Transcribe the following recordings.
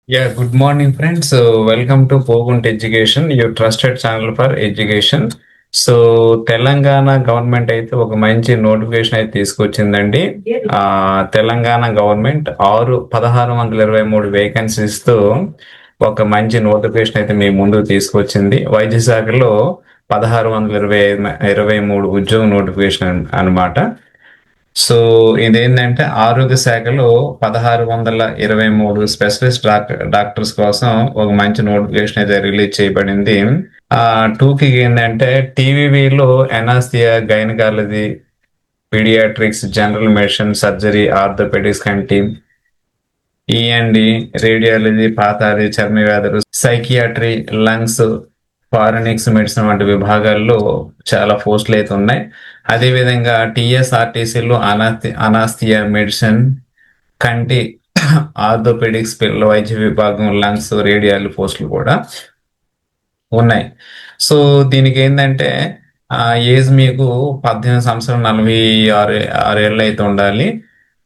Good morning, friends. Welcome to Pogunt Education, your trusted channel for education. So Telangana government అయితే ఒక మంచి notification అయితే తీసుకొచ్చిందండి. ఆ తెలంగాణ గవర్నమెంట్ 1623 వేకెన్సీస్ తో ఒక మంచి నోటిఫికేషన్ అయితే మీ ముందుకు తీసుకొచ్చింది. వైద్య శాఖలో 1623 ఉద్యోగ నోటిఫికేషన్ అన్నమాట. సో ఇదేంటంటే ఆరోగ్య శాఖలో 1623 స్పెషలిస్ట్ డాక్టర్స్ కోసం ఒక మంచి నోటిఫికేషన్ అయితే రిలీజ్ చేయబడింది. టూకి ఏంటంటే టీవీలో anaesthesia, gynaecology, paediatrics, general medicine, surgery, orthopaedics కంటి, ఈఎన్డి, రేడియాలజీ, పాథాలజీ, చర్మ వ్యాధులు, సైకియాట్రీ, లంగ్స్, ఫారెనిక్స్ మెడిసిన్ వంటి విభాగాల్లో చాలా పోస్టులు అయితే ఉన్నాయి. అదేవిధంగా టీఎస్ఆర్టీసీలో అనాస్థియా మెడిసిన్, కంటి, ఆర్థోపెడిక్స్, పిల్లల వైద్య విభాగం, లంగ్స్, రేడియాలజీ పోస్టులు కూడా ఉన్నాయి. సో దీనికి ఏంటంటే ఏజ్ మీకు 18 సంవత్సరం 46 ఏళ్ళు అయితే ఉండాలి.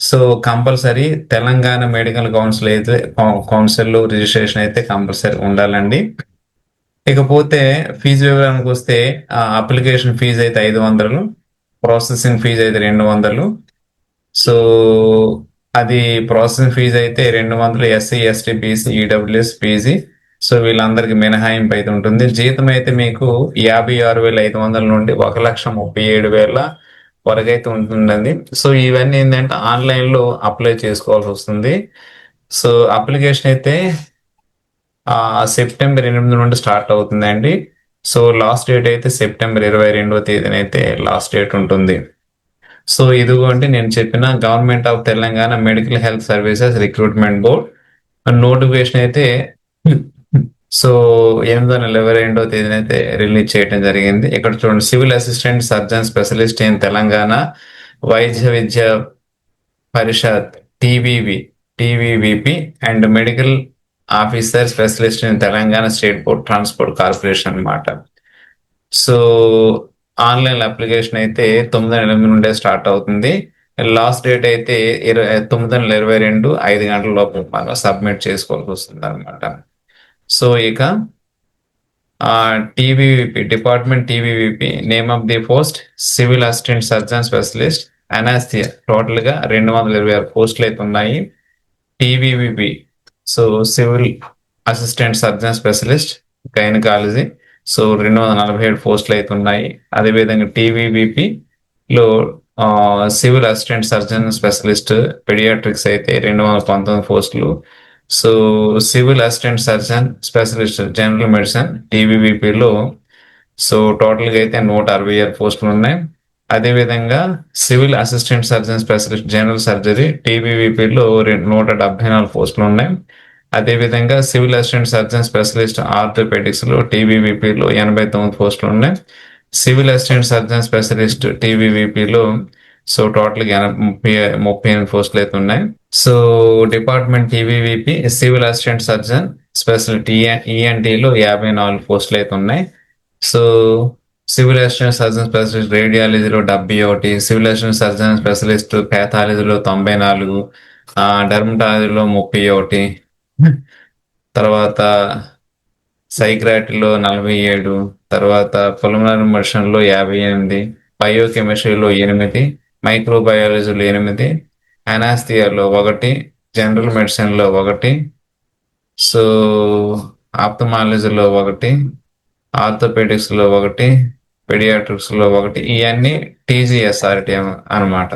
So compulsory Telangana medical council registration అయితే కంపల్సరీ ఉండాలండి. ఇకపోతే ఫీజు వివరానికి వస్తే అప్లికేషన్ ఫీజు అయితే 500, ప్రాసెసింగ్ ఫీజు అయితే 200. సో అది ప్రాసెసింగ్ ఫీజు అయితే 200 SC, ST, BC, EWS, PG. So వీళ్ళందరికీ మినహాయింపు అయితే ఉంటుంది. జీతం అయితే మీకు 56,500 నుండి 1,37,000 వరకు అయితే ఉంటుందండి. సో ఇవన్నీ ఏంటంటే ఆన్లైన్ లో అప్లై చేసుకోవాల్సి వస్తుంది. సో అప్లికేషన్ అయితే సెప్టెంబర్ 8 నుండి స్టార్ట్ అవుతుందండి. సో లాస్ట్ డేట్ అయితే సెప్టెంబర్ 22వ తేదీన అయితే లాస్ట్ డేట్ ఉంటుంది. సో ఇదిగోండి నేను చెప్పిన government of Telangana medical health services recruitment board notification అయితే సో 8/22వ తేదీన అయితే రిలీజ్ చేయడం జరిగింది. ఇక్కడ చూడండి, civil assistant surgeon specialist in Telangana Vaidya Vidya Parishad TVVP and medical officer specialist in Telangana state board transport corporation అన్నమాట. సో ఆన్లైన్ అప్లికేషన్ అయితే 9/8 నుండే స్టార్ట్ అవుతుంది. లాస్ట్ డేట్ అయితే 9/22 5 గంటల లోపు మనం సబ్మిట్ చేసుకోవాల్సి వస్తుంది అనమాట. సో ఇక TVVP name of the post civil assistant surgeon specialist anaesthesia, total గా 226 పోస్టులు అయితే ఉన్నాయి. TVVP so civil assistant surgeon specialist gynaecology, so 247 పోస్టులు అయితే ఉన్నాయి. అదేవిధంగా టీవీవీపీలో civil assistant surgeon specialist paediatrics అయితే 219 పోస్టులు. So civil assistant surgeon specialist general medicine టీవీవీపీలో సో టోటల్గా అయితే 166 పోస్టులు ఉన్నాయి. అదేవిధంగా civil assistant surgeon specialist general surgery టీవీవీపీలో 174 పోస్టులు ఉన్నాయి. అదేవిధంగా civil assistant surgeon specialist orthopaedics లో టీవీవీపీలో 89 పోస్టులు ఉన్నాయి. సివిల్ అసిస్టెంట్ సర్జన్ స్పెషలిస్ట్ టీవీవీపీలో సో టోటల్ గా 38 పోస్టులు అయితే ఉన్నాయి. So department TVVP civil assistant surgeon specialist ఈఎన్టీలో 54 పోస్టులు అయితే ఉన్నాయి. So civil assistant surgeon specialist రేడియాలజీలో 71, సివిల్ అసిస్టెంట్ సర్జన్ స్పెషలిస్ట్ ప్యాథాలజీలో 94, డర్మటాలజీలో 31, తర్వాత సైక్రాటరీలో 47, తర్వాత పల్మనరీ మెడిసిన్లో 58, బయోకెమిస్ట్రీలో 8, మైక్రోబయాలజీలో 8, అనాస్థియాలో 1, జనరల్ మెడిసిన్లో 1, సో ఆప్థమాలజీలో 1, ఆర్థోపెడిక్స్ లో 1, పెడియాట్రిక్స్ లో 1, ఇవన్నీ టీజీఎస్ఆర్టీ అనమాట.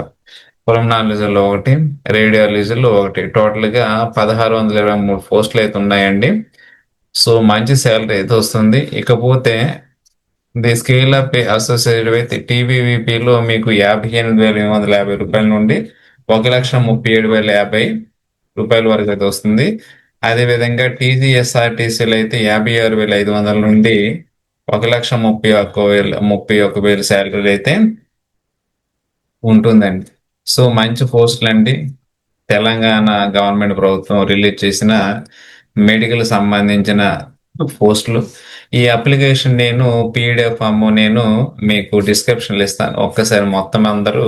పల్మనాలజీలో 1, రేడియాలజీలో 1, టోటల్ గా 1623 పోస్టులు అయితే ఉన్నాయండి. సో మంచి శాలరీ అయితే వస్తుంది. ఇకపోతే the scale of pay associated with టీవీవీపీలో మీకు 58,850 రూపాయల నుండి 1,37,050 రూపాయల వరకు అయితే వస్తుంది. అదేవిధంగా టీజీఎస్ఆర్టీసీలో అయితే 56,500 నుండి 1,31,000 శాలరీ అయితే ఉంటుందండి. సో మంచి పోస్టులు అండి. తెలంగాణ గవర్నమెంట్ ప్రభుత్వం రిలీజ్ చేసిన మెడికల్ సంబంధించిన పోస్టులు. ఈ అప్లికేషన్ నేను పీడిఎఫ్ నేను మీకు డిస్క్రిప్షన్లో ఇస్తాను. ఒక్కసారి మొత్తం అందరూ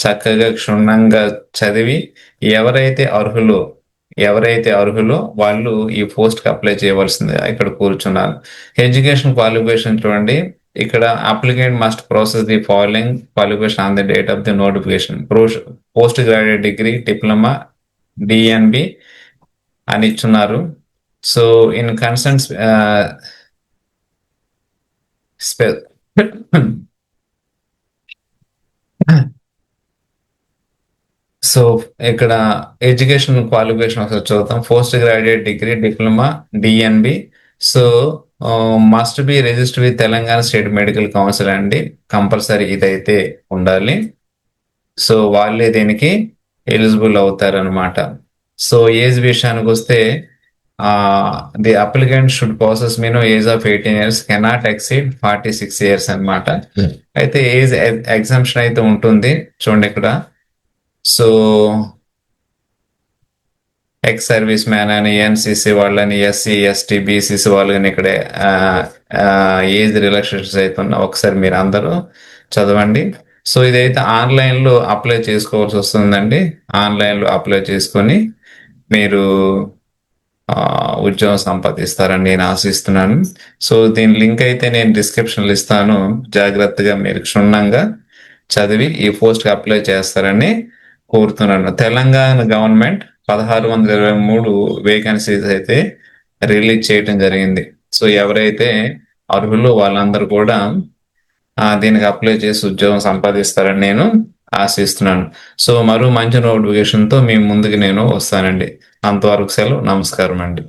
చక్కగా క్షుణ్ణంగా చదివి ఎవరైతే అర్హులు ఎవరైతే అర్హులో వాళ్ళు ఈ పోస్ట్ కి అప్లై చేయవలసింది ఇక్కడ కూర్చున్నారు. ఎడ్యుకేషన్ క్వాలిఫికేషన్ చూడండి. ఇక్కడ applicant must process the following qualification on the date of the notification. Post graduate degree, diploma, DNB అని ఇచ్చున్నారు. సో ఇన్ కన్సర్న్స్ సో ఇక్కడ ఎడ్యుకేషన్ క్వాలిఫికేషన్ ఒకసారి చూద్దాం. Post graduate degree, diploma, DNB. So must be registered with Telangana state medical council అండి. Compulsory ఇదైతే ఉండాలి. So వాళ్ళే దీనికి ఎలిజిబుల్ అవుతారనమాట. సో ఏజ్ విషయానికి వస్తే the applicant should process minimum age of 18 years, cannot exceed 46 years అనమాట. అయితే ఏజ్ ఎగ్జామ్షన్ అయితే ఉంటుంది చూడండి ఇక్కడ. సో ఎక్స్ సర్వీస్ మ్యాన్ అని, ఎన్సిసి వాళ్ళని, ఎస్సీ ఎస్టీ బీసీసీ వాళ్ళని ఇక్కడ ఏజ్ రిలాక్సేషన్స్ అయితే ఉన్నా ఒకసారి మీరు అందరూ చదవండి. సో ఇదైతే ఆన్లైన్లో అప్లై చేసుకోవాల్సి వస్తుందండి. ఆన్లైన్లో అప్లై చేసుకొని మీరు ఉద్యోగం సంపాదిస్తారని నేను ఆశిస్తున్నాను. సో దీని లింక్ అయితే నేను డిస్క్రిప్షన్లో ఇస్తాను. జాగ్రత్తగా మీరు క్షుణ్ణంగా చదివి ఈ పోస్ట్కి అప్లై చేస్తారని కోరుతున్నాను. తెలంగాణ గవర్నమెంట్ 1623 వేకెన్సీస్ అయితే రిలీజ్ చేయడం జరిగింది. సో ఎవరైతే అర్హులు వాళ్ళందరూ కూడా దీనికి అప్లై చేసి ఉద్యోగం సంపాదిస్తారని నేను ఆశిస్తున్నాను. సో మరో మంచి నోటిఫికేషన్తో మీ ముందుకు నేను వస్తానండి. అంతవరకు సెలవు. నమస్కారం అండి.